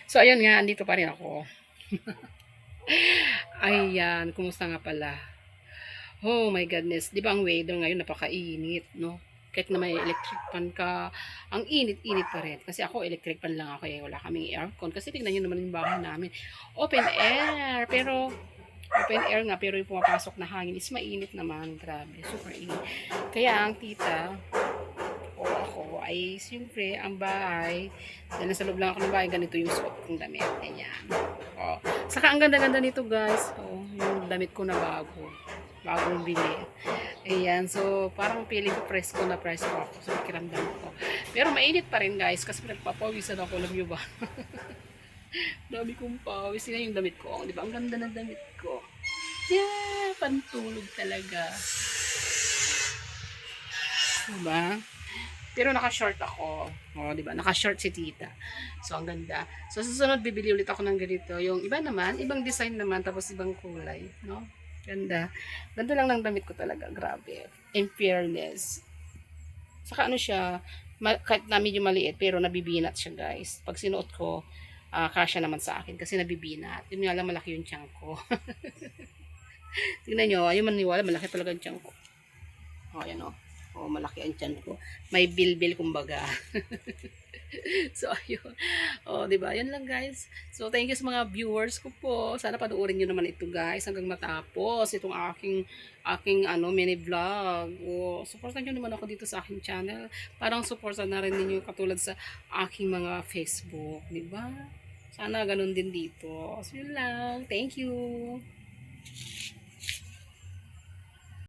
So, ayun nga, andito pa rin ako. Ayan, kumusta nga pala? Oh my goodness, di ba ang weather ngayon napakainit, no? Kahit na may electric fan ka, ang init-init pa rin. Kasi ako, electric fan lang ako, eh. Wala kaming aircon. Kasi tignan nyo naman yung bahay namin. Open air, pero open air nga, pero yung pumapasok na hangin is mainit naman. Grabe, super init. Kaya ang tita, o ako ay siyempre ang bahay dahil nasa loob lang ako ng bahay, ganito yung suot kong damit, ganyan. Oh, saka ang ganda-ganda nito guys, oh, yung damit ko na bagong bili, ayan. So parang feeling ko presko na presko ako sa pakiramdam ko, pero mainit pa rin guys kasi nagpapawisan ako, alam nyo ba? Dami kong pawis. Yan yung damit ko, di ba? Ang ganda ng damit ko, yeah, pantulog talaga, diba? Pero naka-short ako. Oh, 'di ba? Naka-short si tita. So ang ganda. So susunod bibili ulit ako ng ganito. Yung iba naman, ibang design naman tapos ibang kulay, no? Ganda. Ganda lang ng damit ko talaga, grabe. In fairness. Saka ano siya, kahit na medyo maliit pero nabibinat siya, guys. Pag sinuot ko, kasya naman sa akin kasi nabibinat. Yun nga lang malaki yung tiyan ko. Tingnan nyo, ayun maniwala, malaki talaga yung tiyan ko. Oh, ayan oh. Oh, malaki ang tiyan ko. May bilbil kumbaga. So, ayun. Oh, 'di ba? Yan lang, guys. So, thank you sa mga viewers ko po. Sana panoorin niyo naman ito, guys, hanggang matapos itong aking mini vlog. Oh, supportan niyo naman ako dito sa aking channel. Parang supportan na rin niyo katulad sa aking mga Facebook, 'di ba? Sana ganun din dito. So, yun lang. Thank you.